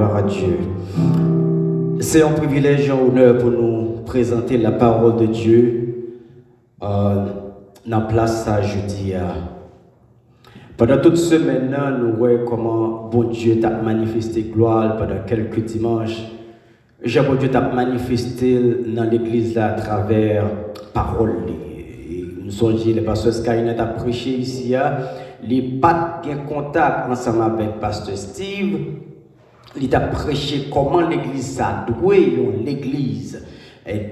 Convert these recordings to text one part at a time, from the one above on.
gloire à Dieu. C'est un privilège et un honneur pour nous présenter la parole de Dieu dans la place à jeudi. Pendant toute semaine, nous voyons comment bon Dieu t'a manifesté gloire pendant quelques dimanches. Bon Dieu t'a manifesté dans l'église à travers parole. Nous sommes le pasteur Skynet a prêché ici. Il n'a pas de contact ensemble avec pasteur Steve. Il a prêché comment l'église a doué l'église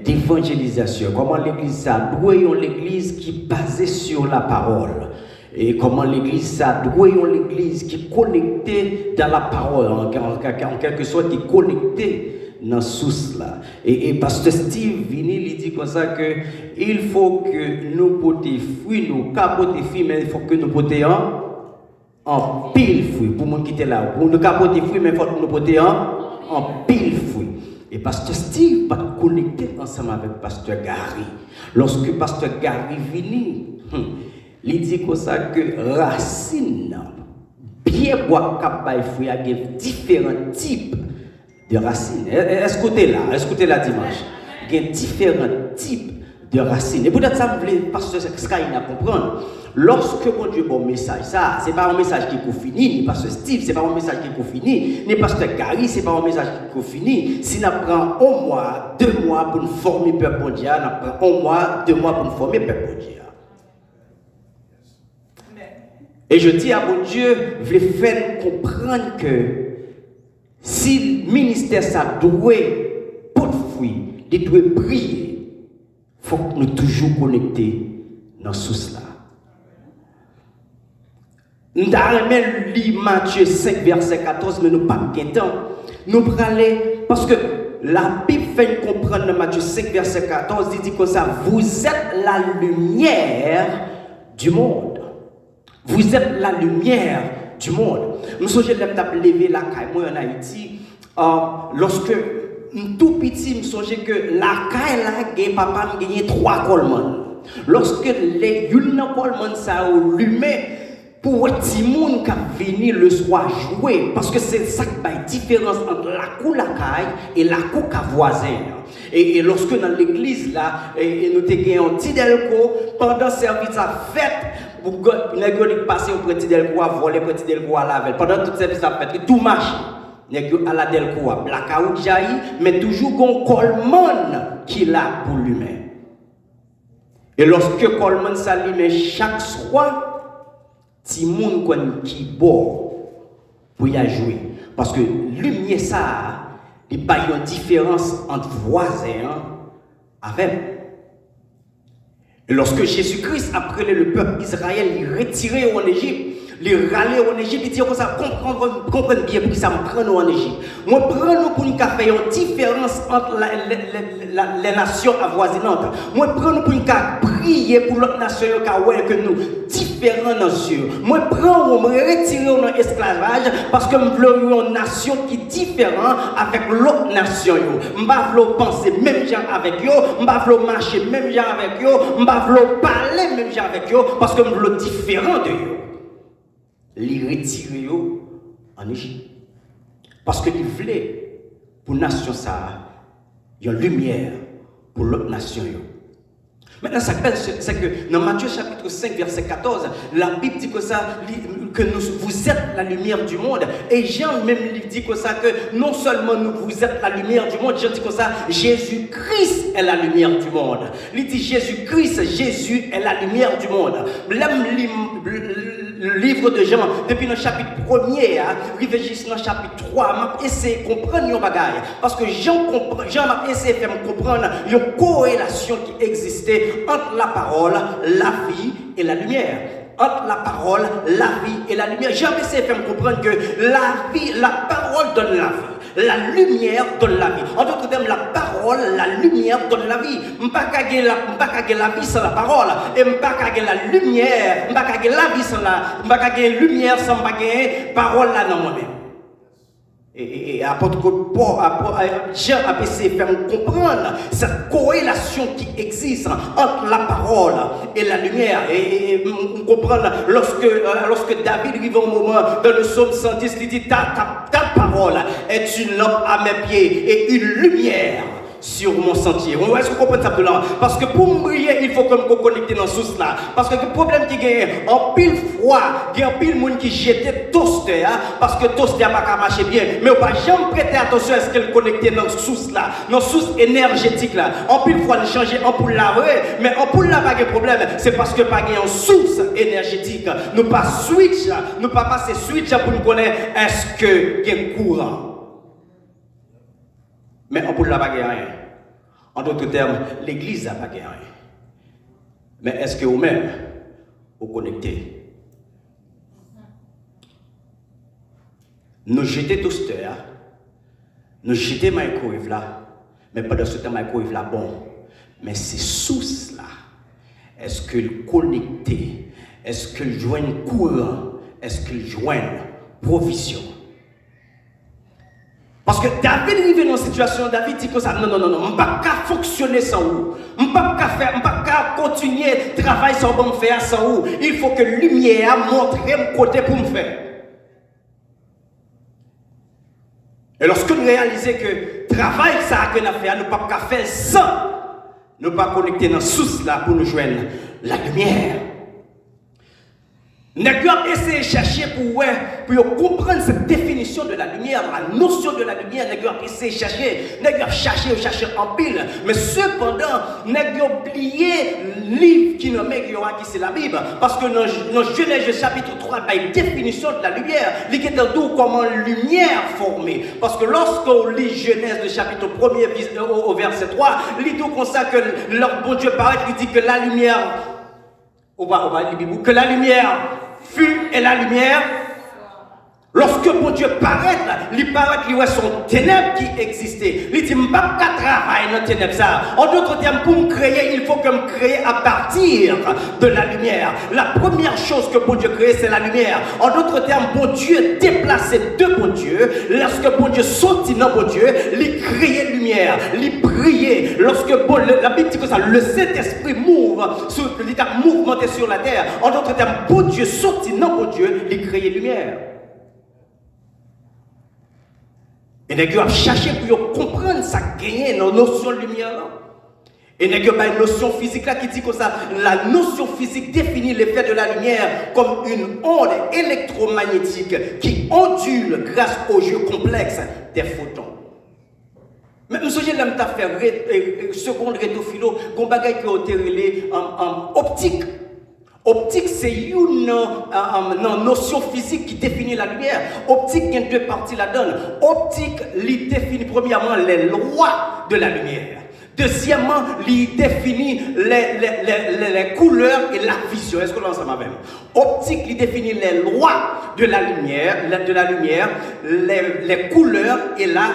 d'évangélisation, comment l'église a doué l'église qui est basée sur la parole. Et comment l'église a doué l'église qui est connectée dans la parole, en quelque sorte qui est connectée dans source là. Et pasteur Steve vini il dit comme ça que il faut que nous porter fruits, nous capoter fruits, mais il faut que nous porter en pile fruits. Pour monde qui était là, pour nous capoter fruits, mais il faut que nous porter en pile fruits. Et pasteur Steve va connecter ensemble avec pasteur Gary. Lorsque pasteur Gary vini, il dit comme ça que racine bien bois capable fruits a différents types de racines. Est-ce là dimanche? Il y a différents types de racines. Et peut-être ça, vous voulez, pasteur Sky, comprendre. Lorsque mon Dieu bon message, ça, c'est pas un message qui est fini, ni pasteur Steve, c'est pas un message qui est fini, ni pasteur Gary, c'est pas un message qui est fini. Si nous prend 1 mois, 2 mois pour nous former peuple mondial, nous prend 1 mois, 2 mois pour nous former peuple mondial. Et je dis à mon Dieu, je vais faire comprendre que si le ministère ça doit pour fruit, il doit prier, il faut que nous toujours connectés dans ce source là. Nous allons lire Matthieu 5 verset 14, mais nous pas de temps. Nous parlons parce que la Bible fait comprendre dans Matthieu 5 verset 14, il dit comme ça, vous êtes la lumière du monde. Vous êtes la lumière du monde. Nous sommes lever la caille moi en Haïti. Lorsque tout petit, je songe que la caille là, papa m'a gagné 3 colmans. Lorsque les colmans ça allumé pour petit monde qui venu le soir jouer, parce que c'est ça qui fait la différence entre la cour la caille et la cour voisin. Et lorsque dans l'église là, et nous avons un petit delco pendant le service à fête. Pour que nous passions au petit delco à voler, petit delco à laver. Pendant tout service à fête, tout marche. Nous à la delco à blackout jaillit, mais toujours un colman qui l'a pour lui-même. Et lorsque colman s'allume chaque soir, ti moun qui boit pour y jouer. Parce que lumière ça, il n'y a pas une différence entre voisins avec. Et lorsque Jésus-Christ a pris le peuple d'Israël, il retiré en Égypte, il râlait en Égypte, il dit comme ça, comprenez bien pour ça me prend en Égypte. Moi, prends-nous pour nous faire une différence entre les nations avoisinantes. Moi, prends-nous pour nous prier pour l'autre nation que nous, différents nations. Moi, prends-nous, me retirer dans l'esclavage parce que nous voulons une nation qui est différente avec l'autre nation. Je ne veux pas penser même genre avec eux, je ne veux pas marcher même genre avec eux, je ne veux pas parler même genre avec eux parce que nous voulons différents de eux. Les retirer en Égypte. Parce qu'ils voulaient, pour la nation, ça, il y a une lumière pour l'autre nation. Maintenant, c'est que dans Matthieu chapitre 5, verset 14, la Bible dit que ça, que vous êtes la lumière du monde. Et Jean même dit que ça, que non seulement vous êtes la lumière du monde, Jean dit que ça, Jésus-Christ est la lumière du monde. Il dit Jésus-Christ, Jésus est la lumière du monde. Le livre de Jean, depuis le chapitre 1er, arrivé jusqu'au chapitre 3, j'ai essayé de comprendre nos bagailles. Parce que Jean m'a essayé de faire comprendre une corrélation qui existait entre la parole, la vie et la lumière. Entre la parole, la vie et la lumière. Jean m'a essayé de faire comprendre que la vie, la parole donne la vie. La lumière donne la vie. En d'autres termes, la parole, la lumière donne la vie. Je ne peux pas gagner la vie sans la parole. Et je ne peux pas gagner la lumière. Je ne peux pas gagner la vie sans la lumière sans la parole là dans moi-même. Et apôtre Jean a essayé de faire comprendre cette corrélation qui existe entre la parole et la lumière. Et comprendre lorsque David arrive au moment dans le psaume 110, il dit ta parole est est une lampe à mes pieds et une lumière sur mon sentier. Est-ce que vous comprenez ça de là? Parce que pour me briller, il faut que je me connecte dans ce source là. Parce que le problème qui gagne, en pile froid, il y a un pile monde qui jette toaster, parce que toaster n'a pas marché bien. Mais on ne va jamais prêter attention à ce qu'elle connecte dans ce source là, dans ce source énergétique là. En pile froid, on change ampoule là, mais ampoule là, pas de problème. C'est parce que pas une source énergétique. Nous pas switch, nous pas passer switch pour nous connaître est-ce que il y a courant. Mais on ne peut pas gagner rien. En d'autres termes, l'Église n'a pas gagné rien. Mais est-ce que vous-même, vous connectez? Nous jetons tout ce temps, nous jetons microwave là, mais pas de ce temps microwave là bon. Mais ces sources là, est-ce qu'elles connectent? Est-ce qu'elles joignent courant? Est-ce qu'elles joignent provision? Parce que David arrive dans une situation, David dit que ça, non, je ne peux pas fonctionner sans vous. Je ne peux pas continuer le travail sans me faire sans vous. Il faut que la lumière montre mon côté pour me faire. Et lorsque nous réalisons que le travail ça que nous avons fait, nous ne pouvons pas faire sans nous pas connecter dans la source là pour nous joindre la lumière. Nous avons essayé de chercher pour comprendre cette définition de la lumière, la notion de la lumière. Nous avons essayé de chercher, nous avons cherché en pile. Mais cependant, nous avons oublié le livre qui nous met qui c'est la Bible. Parce que dans Genèse chapitre 3, il y a une définition de la lumière. Il y a comment la lumière formée. Parce que lorsqu'on lit Genèse le chapitre 1er au verset 3, il dit comme ça que leur bon Dieu paraît, il dit que la lumière, que la lumière fut et la lumière. Lorsque mon Dieu paraît, il paraît qu'il y a son ténèbre qui existait. Il dit, je ne peux pas travailler dans les ténèbres. En d'autres termes, pour me créer, il faut que me crée à partir de la lumière. La première chose que mon Dieu crée, c'est la lumière. En d'autres termes, mon Dieu déplacé de mon Dieu. Lorsque mon Dieu sortit dans mon Dieu, il créait lumière, il brillait. Lorsque la Bible dit que ça, le Saint-Esprit il a mouvementé sur la terre. En d'autres termes, mon Dieu sortit dans mon Dieu, il créait lumière. Et nous avons cherché pour comprendre ça, gagner nos notions de lumière. Et nous avons une notion physique là qui dit que ça, la notion physique définit l'effet de la lumière comme une onde électromagnétique qui ondule grâce au jeu complexe des photons. Mais je suis là, je faire seconde rétophilo, qu'on bagaille qui est relé en optique. Optique, c'est une notion physique qui définit la lumière. Optique, il y a deux parties là-dedans. Optique, il définit premièrement les lois de la lumière. Deuxièmement, il définit les couleurs et la vision. Est-ce que l'on s'en même? Optique, il définit les lois de la lumière, les couleurs et la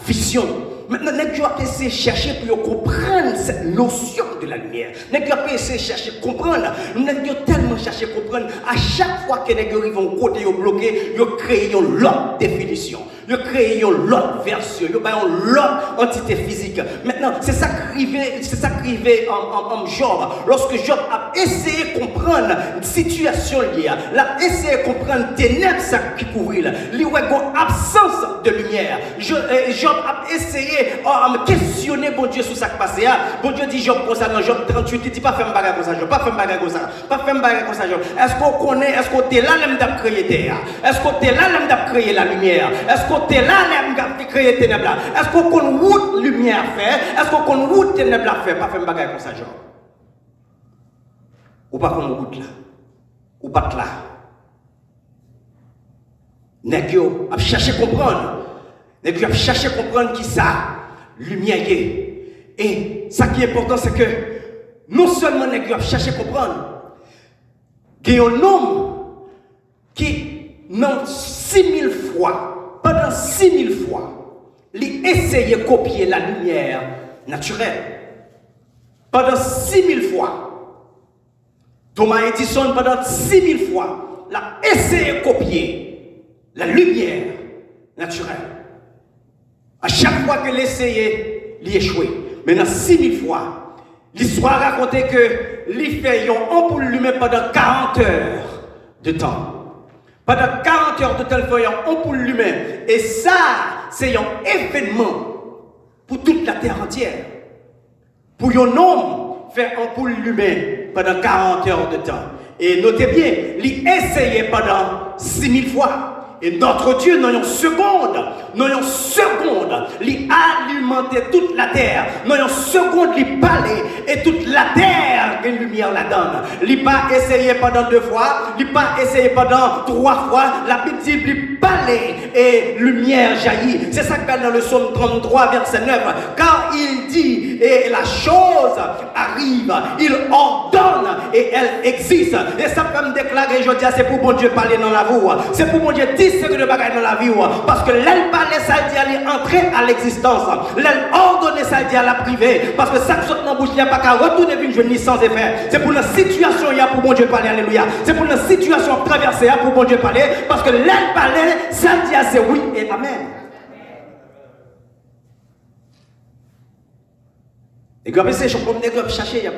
vision. Maintenant, nous avons essayé de chercher pour comprendre cette notion de la lumière. Nous avons essayé de chercher à comprendre. Nous avons tellement cherché à comprendre. À chaque fois que nous arrivons au côté bloqué, nous créons l'autre définition. Nous créons l'autre version. Nous créons l'autre entité physique. Maintenant, c'est ça qui arrivait en Job. Lorsque Job a essayé de comprendre une situation liée, il a essayé de comprendre les ténèbres qui couvraient. Il y a une absence de lumière. Job a essayé de questionner bon Dieu sur ce qui passé. Bon Dieu dit Job comme ça dans Job 38, il dit pas faire un bagage comme ça, Job, pas faire un bagage comme ça, pas faire un bagage comme ça, Job. Est-ce qu'on connaît, est-ce qu'on est là, l'homme d'ap créer terre? Est-ce qu'on est là, l'homme d'ap créer la lumière? Est-ce qu'on est là, l'homme d'ap créer ténèbres? Est-ce qu'on connaît où lumière fait? Est-ce qu'on connaît où ténèbres fait? Pas faire un bagage comme ça, Job. Ou pas comme route là, ou pas là. Négio a cherché à comprendre. Négio a cherché à comprendre qui ça, lumière y est. Et ça qui est important, c'est que non seulement Négio a cherché à comprendre, qu'il y a un homme qui, non 6000 fois, pendant 6000 fois, il essayait de copier la lumière naturelle. Pendant 6000 fois. Thomas Edison, pendant 6000 fois, il a essayé de copier la lumière naturelle. À chaque fois qu'il essayait, il échouait. Mais dans 6000 fois, l'histoire racontait que il fait une ampoule lumière pendant 40 heures de temps. Pendant 40 heures de temps, il fait une ampoule lumière. Et ça, c'est un événement pour toute la terre entière. Pour un homme faire un poule humain pendant 40 heures de temps. Et notez bien, il essayait pendant 6000 fois. Et notre Dieu, dans une seconde, il alimentait toute la terre. Dans une seconde, il parlait et toute la terre, une lumière la donne. Il n'a pas essayé pendant 2 fois, il n'a pas essayé pendant 3 fois. La Bible dit, il parlait et lumière jaillit. C'est ça qu'il y a dans le psaume 33, verset 9. Car il dit, et la chose arrive, il ordonne et elle existe. Et ça peut me déclarer, je dis, c'est pour bon Dieu parler dans la voix. C'est pour bon Dieu dire ce que de bagaille dans la vie. Parce que l'aile parlait, ça dit aller entrer à l'existence. L'aile ordonnait, ça dit à la privée. Parce que ça qui saute dans la bouche, il n'y a pas qu'à retourner une jeune sans effet. C'est pour la situation, il y a pour bon Dieu parler, alléluia. C'est pour la situation traversée, il y a pour bon Dieu parler. Parce que l'aile parlait, ça dit à c'est oui et amen. Et puis après, je comprends, chercher, il y a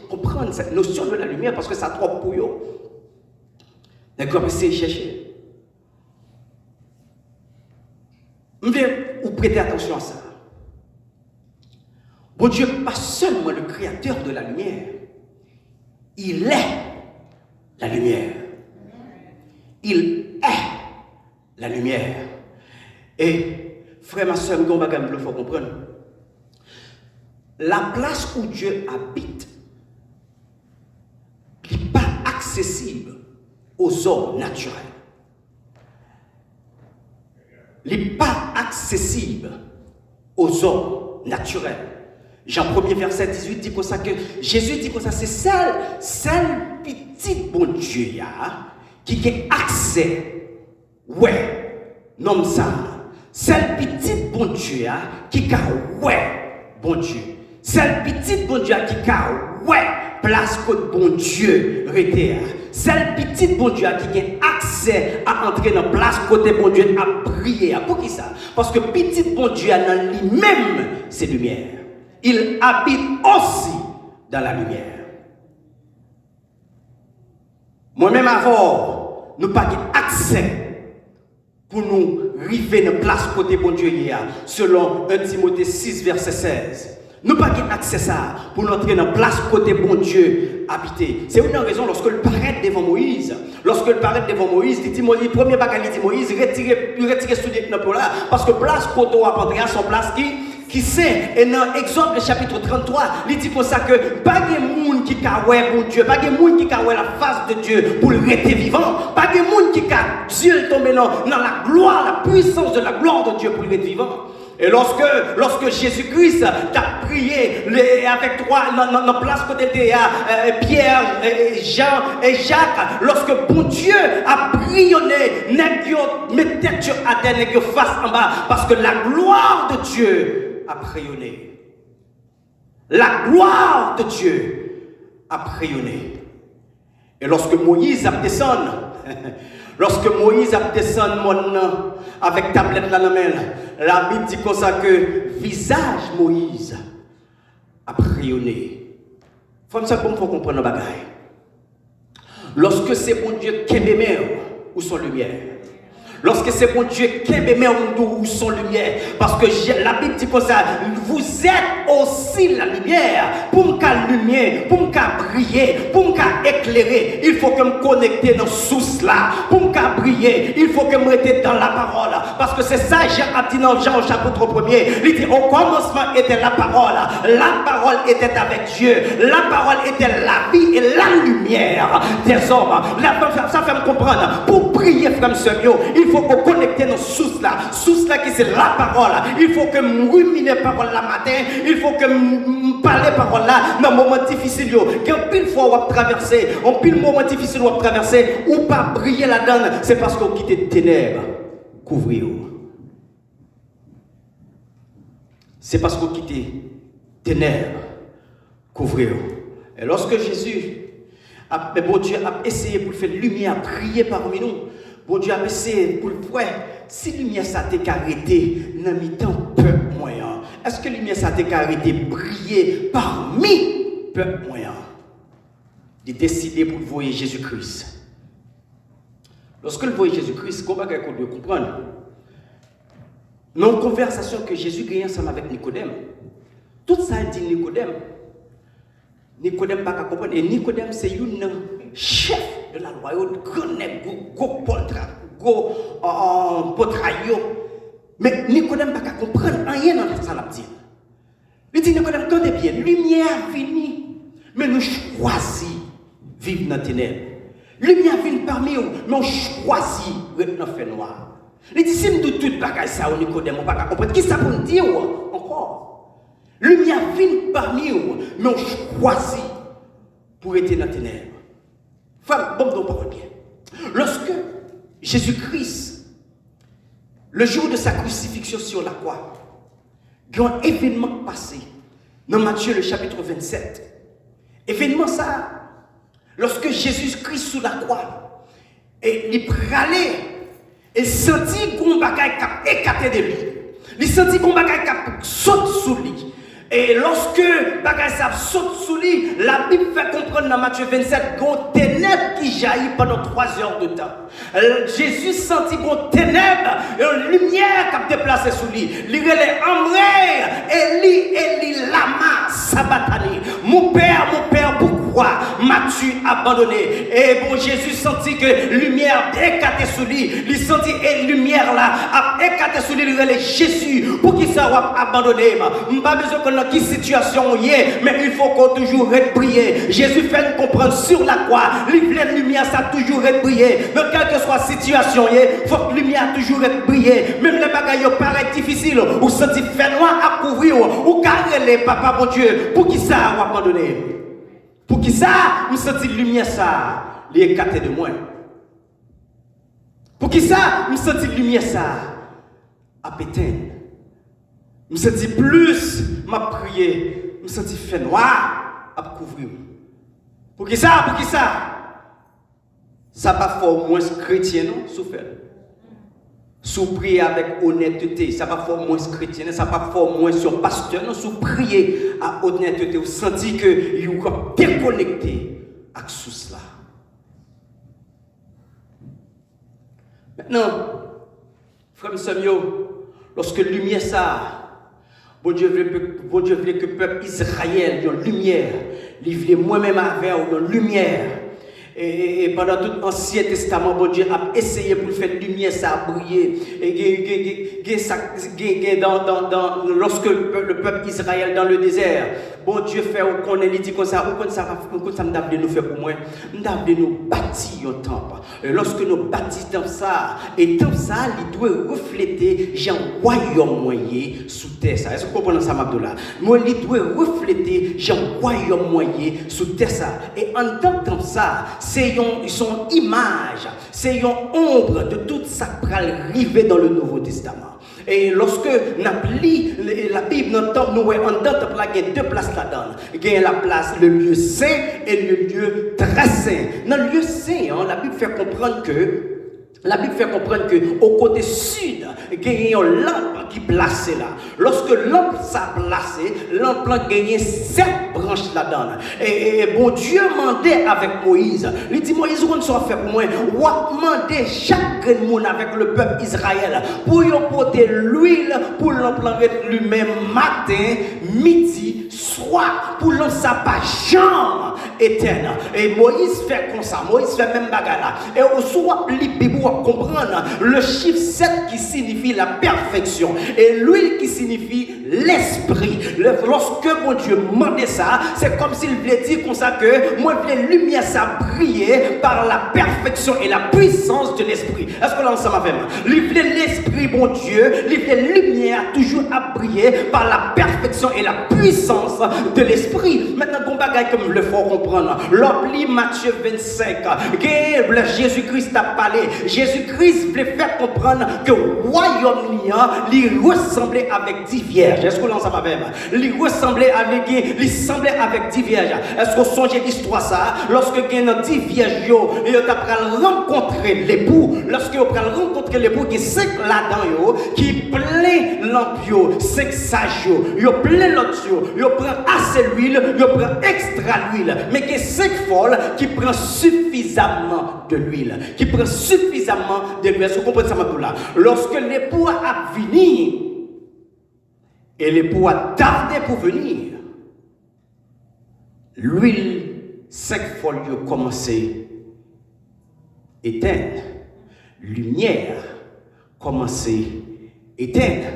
comprendre cette notion de la lumière parce que ça trop pour eux. Et puis après, chercher. Je vais vous prêter attention à ça. Bon Dieu, pas seulement le créateur de la lumière, il est la lumière. Il est la lumière. Et frère, ma soeur, il faut comprendre. La place où Dieu habite n'est pas accessible aux hommes naturels. Il n'est pas accessible aux hommes naturels. Jean 1er verset 18 dit comme ça que Jésus dit comme ça, c'est celle petite bon Dieu qui a accès, ouais, non ça, celle petite bon Dieu qui a ouais, bon Dieu, celle petite bon Dieu qui a ouais, place que bon Dieu rété. Celle petite bon Dieu qui a accès à entrer dans la place côté bon Dieu à prier. Pour qui ça? Parce que petite bon Dieu dans lui-même, c'est lumière. Il habite aussi dans la lumière. Moi-même avant, nous n'avons pas accès pour nous arriver dans la place côté bon Dieu selon 1 Timothée 6 verset 16. Nous n'avons pas accès à ça pour nous entrer dans la place côté bon Dieu habité. C'est une raison lorsque le paraît devant Moïse. Lorsque le paraît devant Moïse, il dit Moïse, premier bagage, il dit Moïse, retirez ce là parce que place côté à rentrer son place qui sait. Et dans Exode chapitre 33, il dit comme ça que pas de monde qui a bon Dieu, pas de monde qui a la face de Dieu pour le rester vivant, pas de monde qui a Dieu tomber dans la gloire, la puissance de la gloire de Dieu pour le rester vivant. Et lorsque Jésus-Christ t'a prié avec toi dans la place côté de Pierre, Jean et Jacques, lorsque bon Dieu a brillonné, mettez Dieu à terre, face en bas, parce que la gloire de Dieu a rayonné. La gloire de Dieu a rayonné. Et lorsque Moïse a descendu, avec tablette dans la main, la Bible dit comme ça que visage Moïse a rayonné. Faut ça pour comprendre le bagaille. Lorsque c'est bon Dieu qui est mer ou son lumière. Lorsque c'est bon Dieu qui est mer ou son lumière. Parce que la Bible dit comme ça, vous êtes aussi la lumière. Pour me lumière, pour me briller, pour me éclairer, il faut que me connecter dans source là. Pour me briller, il faut que me rester dans la parole. Parce que c'est ça, Jean a dit dans Jean au chapitre 1er. Il dit, au commencement était la parole. La parole était avec Dieu. La parole était la vie et la lumière des hommes. Ça fait me comprendre. Pour briller, frère Seigneur, il faut qu'on connecte dans source là qui c'est la parole. Il faut que me ruminer parole la matin, il faut que me parler parole là dans moment difficile. Quand pile fois on traverser, en pile moment difficile on traverser ou pas briller là-dedans, c'est parce qu'on quitte les ténèbres, couvrir. C'est parce qu'on quitte les ténèbres, couvrir. Et lorsque Jésus bon Dieu a essayé pour faire lumière, briller parmi nous. Bon Dieu a essayé pour le voir. Si lumière ça t'est arrêté, dans mi-temps peuple moyen. Est-ce que lumière ça t'est arrêté briller parmi peuple moyen? Il a décidé pour voir Jésus-Christ. Lorsque le voyait Jésus-Christ, comment qu'on doit comprendre? Dans une conversation que Jésus gagne ensemble avec Nicodème, tout ça dit Nicodème. Nicodème n'a pas comprendre. Et Nicodème, c'est un chef de la loi, un grand potraillot. Mais Nicodème n'a pas comprendre rien dans ça. Il dit Nicodème, quand bien, lumière finie, mais nous choisissons vivre dans les ténèbres. Lumière vient parmi nous, mais on choisit d'être dans le fait noir. Il dit si nous doutons tout bagage ça, Nicodème, on ne peut pas comprendre. Qui ça pour nous dire encore? Lumière vient parmi nous, mais on choisit pour être dans les ténèbres. Femme, bon, donc, parole bien. Lorsque Jésus-Christ, le jour de sa crucifixion sur la croix, il y a un événement passé dans Matthieu, le chapitre 27. Événement ça, lorsque Jésus-Christ sous la croix, et il pralait, il sentit qu'on bagaille qui écarté de lui. Il sentit qu'on bagaille qui saute sous lui. Et lorsque bagaille ça saute sous lui, la Bible fait comprendre dans Matthieu 27 qu'on ténèbres qui jaillit pendant 3 heures de temps. Jésus sentit qu'on ténèbres et une lumière qui a déplacé sous lui. Il est Amré, Eli, Lama, Sabatani. Mon père, pourquoi m'as-tu abandonné? Et bon, Jésus sentit que lumière écartée sous lui. Il sentit et lumière là a écarté sous lui. Il est Jésus. Pour qui ça va abandonner? Pas besoin qu'on ait qui situation y est, mais il faut qu'on toujours briller. Jésus fait nous comprendre sur la croix. La lumière ça toujours briller. Dans quelle que soit la situation y est, faut que la lumière toujours briller. Même les bagailles paraissent difficiles, ou sentir fait noir à couvrir, ou carrer papa bon Dieu. Pour qui ça va abandonner? Pour qui ça, nous sentons la lumière ça, les écarté de moi. Pour qui ça, nous sentons la lumière ça, à pétain. Nous sentons plus ma prière, nous sentons fait noir à couvrir. Pour qui ça, ça va faire moins chrétien, non, souffert. Sous prier avec honnêteté, ça va faire moins chrétien, ça va faire moins sur pasteur, non, sous prier à honnêteté, vous sentez que vous êtes déconnecté avec tout cela. Maintenant, frère Samuel, lorsque la lumière ça, bon Dieu voulait que le peuple Israël ait une lumière, il voulait moi-même avec une lumière. Et pendant tout l'Ancien Testament, bon Dieu a essayé pour faire lumière, ça a brillé. Et lorsque le peuple Israël dans le désert, bon Dieu fait qu'on ait dit comme ça, ça m'a nous faire pour moi, m'a nous bâtir un temple. Et lorsque nous bâtissons ça, et temple ça, il doit refléter un royaume moyen sous terre. Est-ce que vous comprenez ça, Mabdoula? Moi, il doit refléter un royaume moyen sous terre. Et en tant que ça, c'est son image, c'est une ombre de tout ça qui va arriver dans le Nouveau Testament. Et lorsque nous lisons la Bible, nous avons deux places là-dedans. Il y a la place, le lieu saint et le lieu très saint. Dans le lieu saint, la Bible fait comprendre que au côté sud, il y a une lampe qui est placée là. Lorsque lampe s'est placée, lampe a gagné 7 branches là-dedans. Et bon Dieu demandait avec Moïse. Il dit Moïse, on soit fait pour moi. On demandait chaque monde avec le peuple Israël pour y porter l'huile pour l'emplanter lui-même matin, midi, soir pour lancer pas jambe éternelle. Et Moïse fait comme ça. Moïse fait même bagarre là. Et au soir, comprendre le chiffre 7 qui signifie la perfection et l'huile qui signifie l'esprit. Lorsque mon Dieu demandait ça, c'est comme s'il voulait dire comme ça que moi la lumière ça brillait par la perfection et la puissance de l'esprit. Est-ce que là ensemble avec moi? L'esprit mon Dieu, la lumière toujours à briller par la perfection et la puissance de l'esprit. Maintenant qu'on bagaille comme le faut comprendre. L'oubli Matthieu 25, Jésus-Christ a parlé. Jésus-Christ voulait faire comprendre que le royaume lui ressemblait avec 10 vierges. Est-ce que l'on s'en avec? Il ressemblait avec 10 vierges. Est-ce qu'on songe l'histoire ça? Lorsque il y a 10 vierges, ils ont rencontré l'époux. Lorsqu'ils ont rencontré l'époux, il y a 5 là-dedans qui plein lampe, 5 sages, ils ont plein l'autre, ils prennent assez l'huile, ils prennent extra l'huile. Mais il y a 5 folles qui prennent suffisamment de l'huile. Qui prennent suffisamment de l'huile. Est-ce que vous comprenez ça, Madoula? Lorsque l'époux a fini, et l'époux a tardé pour venir, l'huile 5 folios commençait à éteindre, lumière commençait à éteindre.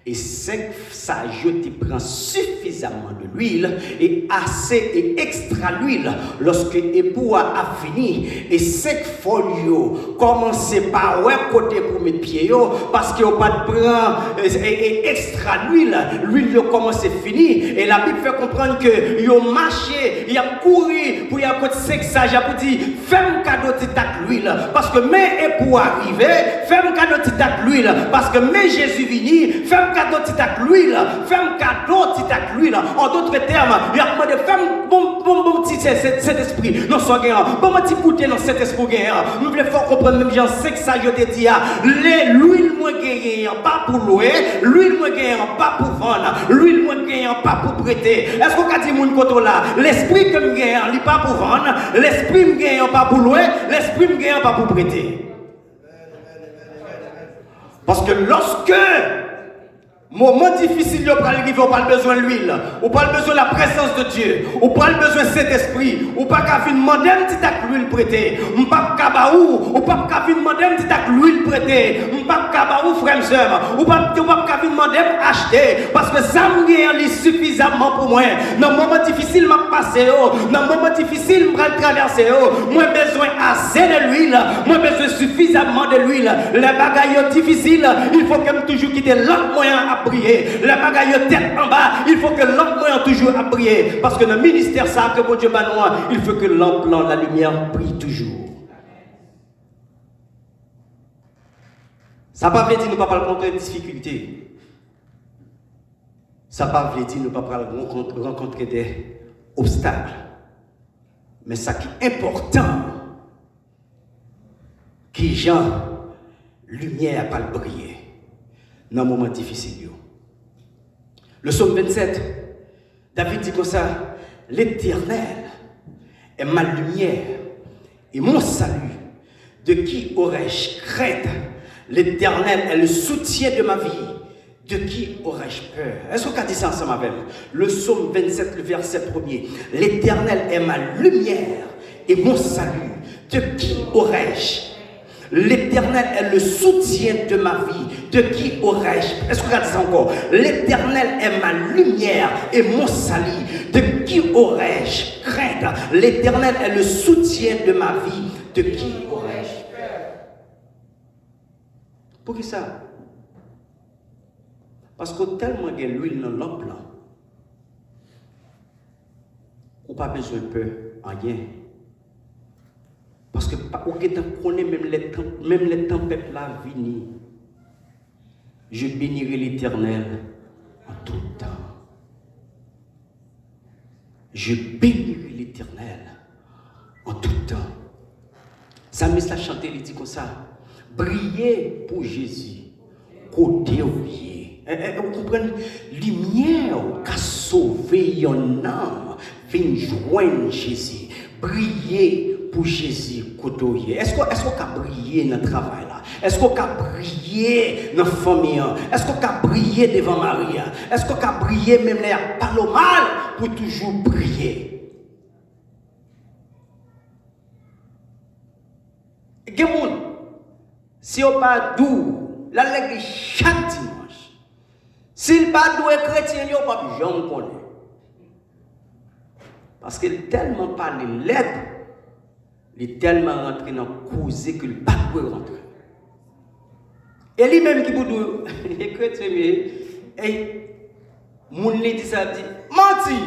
Et 5 sages qui prend suffisamment de l'huile et assez et extra l'huile lorsque l'époux a fini. Et 5 folios commencent par ouais côté pour mes pieds parce qu'ils n'ont pas de prendre et extra l'huile. L'huile commence à finir. Et la Bible fait comprendre que ils ont marché, ils ont couru pour y avoir 5 sages pour dire fais-moi cadeau de l'huile parce que mes époux arrivent, fais-moi cadeau de l'huile parce que mes Jésus vini, fais-moi cadeau de l'huile, fais-moi cadeau de l'huile. En d'autres termes, il y a demandé fais-moi bon petit cet esprit, non soit gagnant, bon petit goûter dans cet esprit gagnant. Nous voulons faire comprendre même Jean 5 ça je te dis l'huile moins gagnant pas pour louer, l'huile moins gagnant pas pour vendre, l'huile moins gagnant pas pour prêter. Est-ce qu'on a dit mon côté là, l'esprit que me gagnant, il pas pour vendre, l'esprit me gagnant pas pour louer, l'esprit me gagnant pas pour prêter. Parce que lorsque moment difficile, on pas arriver, on pas besoin de l'huile, on pas besoin de la présence de Dieu, on pas besoin de cet esprit, on pas qu'à venir demander un petit tac l'huile prêtée, on pas qu'à baou, on pas qu'à venir demander un petit tac l'huile prêtée, on pas qu'à baou frère sœur, on pas qu'à venir demander acheter parce que ça me gagne suffisamment pour moi. Dans moment difficile m'a passé dans moment difficile m'a traversé moi besoin assez de l'huile, moi besoin suffisamment de l'huile. Les bagailles difficiles, il faut que me toujours quitter l'autre moyen à prier. Les bagailles tête en bas, il faut que l'autre moyen toujours à prier parce que le ministère ça que bon Dieu banois, il faut que l'autre la lumière brille toujours. Ça pas veut dire nous pas rencontrer des difficultés. Ça pas veut dire nous pas rencontrer des obstacles. Mais ça qui est important, qui genre lumière pas briller dans un moment difficile. Le psaume 27, David dit comme ça, l'Éternel est ma lumière et mon salut. De qui aurais-je crainte? L'Éternel est le soutien de ma vie. De qui aurais-je peur? Est-ce qu'on a dit ça ensemble avec moi? Le psaume 27, le verset 1er. L'Éternel est ma lumière et mon salut. De qui aurais-je? L'Éternel est le soutien de ma vie. De qui aurais-je? Est-ce qu'on a dit ça encore? L'Éternel est ma lumière et mon salut. De qui aurais-je crainte? L'Éternel est le soutien de ma vie. De qui aurais-je peur? Pour qui ça? Parce que tellement il y a l'huile dans l'autre là, on n'a pas besoin de peur, rien. Parce que on connaît même les tempêtes là venir. Je bénirai l'Éternel en tout temps. Je bénirai l'Éternel en tout temps. Psalmiste a chanté, il dit comme ça. Brillez pour Jésus, côté oublié. Vous comprenez? Lumière qui a sauvé une âme, vient joindre Jésus. Briller pour Jésus, côté. Est-ce qu'on a brillé dans le travail là? Est-ce qu'on a brillé dans la famille? Est-ce qu'on a brillé devant Marie? Est-ce qu'on a brillé même les palomal pour toujours briller? Si on pas doux, la l'église chaque dimanche. S'il pas doux et chrétien, il n'y a pas jamais connaît. Parce qu'il tellement parlé l'aide, il est tellement rentré dans le causé qu'il ne peut pas rentrer. Et lui-même qui vous dit, les chrétiens, et mon dit ça, dit, menti.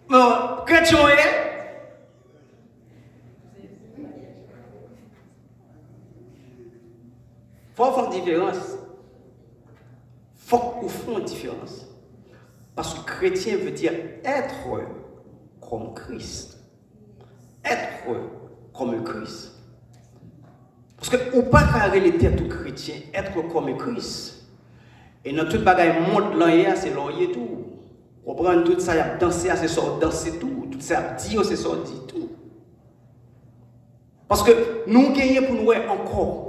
Mais chrétien, il faut faire une différence. Il faut qu'on fasse une différence. Parce que chrétien veut dire être comme Christ. Être comme Christ. Parce que on ne peut pas carrer tout chrétien, être comme Christ. Et dans tout bagaille monde là, c'est là tout. On prend tout ça, il y a danser, c'est ça, danser tout. Tout ça, dire, c'est ça, dit tout. Parce que nous gagnons pour nous encore.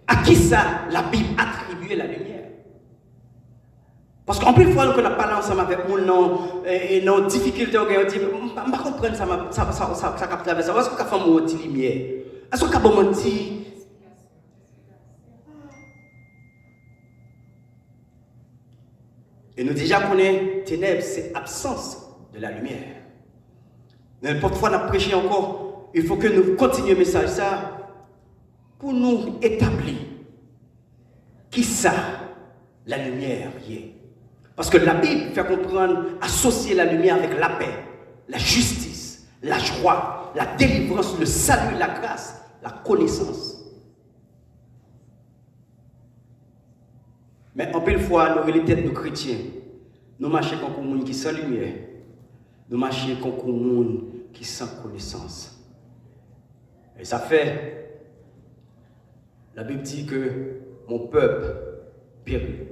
À qui ça, la Bible attribue la lumière? Parce qu'en plus de fois, nous avons parlé ensemble avec nous, nos difficultés, on dit, je ne comprends pas ça capte la version. Est-ce qu'on a fait mon petit lumière? Est-ce qu'on a fait mon petit. Et nous déjà connaissons, ténèbres, c'est absence de la lumière. N'importe fois, nous avons prêché encore, il faut que nous continuions le message ça pour nous établir qui ça, la lumière y est. Parce que la Bible fait comprendre, associer la lumière avec la paix, la justice, la joie, la délivrance, le salut, la grâce, la connaissance. Mais en pile fois, nous, les têtes, nous chrétiens, nous marchons comme un monde qui sans lumière, nous marchons comme un monde qui sans connaissance. Et ça fait, la Bible dit que mon peuple périt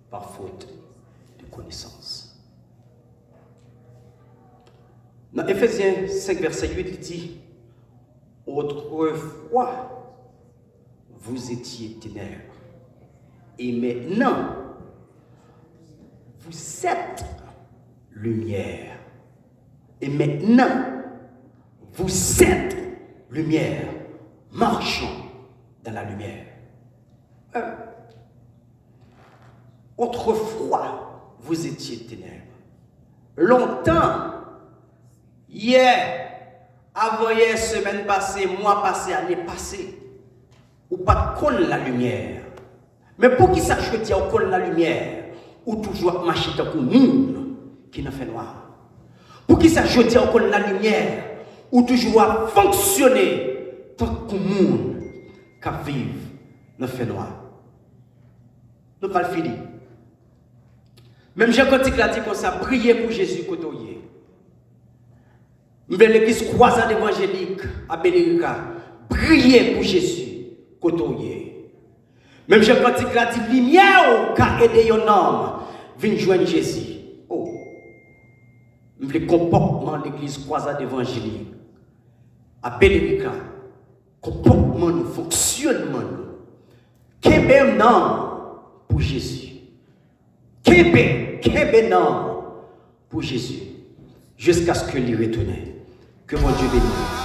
par faute de connaissance. Dans Éphésiens 5, verset 8, il dit, autrefois, vous étiez ténèbres. Et maintenant, vous êtes lumière. Et maintenant, vous êtes lumière. Marchons dans la lumière. Autrefois, vous étiez ténèbres. Longtemps, hier, avant-hier, semaine passée, mois passé, année passée, ou pas connaître la lumière. Mais pour qui sache que tu as connaître la lumière, ou toujours marcher dans le monde qui n'a fait noir. Pour qui sache que tu as connaître la lumière, ou toujours fonctionner tant que le monde qui vit dans fait noir. Nous pas le finir. Même Jean Cantique l'a dit comme ça, priez pour Jésus côtoyer. Même l'église croisade évangélique à Bélérica, priez pour Jésus côtoyer. Même Jean Cantique l'a dit, lumière qui a aidé un homme, viens joindre Jésus. Oh, le comportement de l'église croisade évangélique à Bélérica, comportement, nous, fonctionnement, qu'est un homme pour Jésus. Qu'est non pour Jésus, jusqu'à ce qu'il y retourne. Que mon Dieu bénisse.